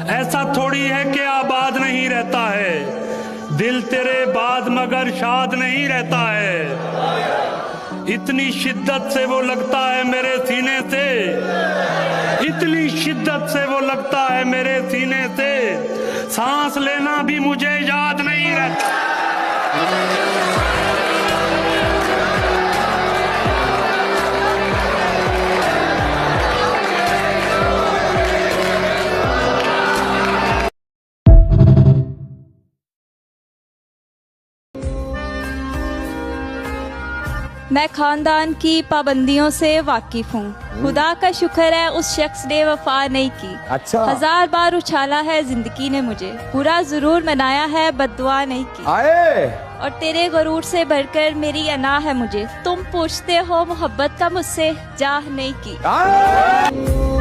ऐसा थोड़ी है कि आबाद नहीं रहता है, दिल तेरे बाद मगर शाद नहीं रहता है। इतनी शिद्दत से वो लगता है मेरे सीने से, इतनी शिद्दत से वो लगता है मेरे सीने से, सांस लेना भी मुझे याद नहीं रहता। मैं खानदान की पाबंदियों से वाकिफ हूँ। खुदा का शुक्र है उस शख्स ने वफा नहीं की। अच्छा। 1000 बार उछाला है जिंदगी ने मुझे, बुरा जरूर मनाया है बद्दुआ नहीं की। आए और तेरे गुरूर से बढ़कर मेरी अना है मुझे, तुम पूछते हो मोहब्बत का मुझसे जाह नहीं की। आए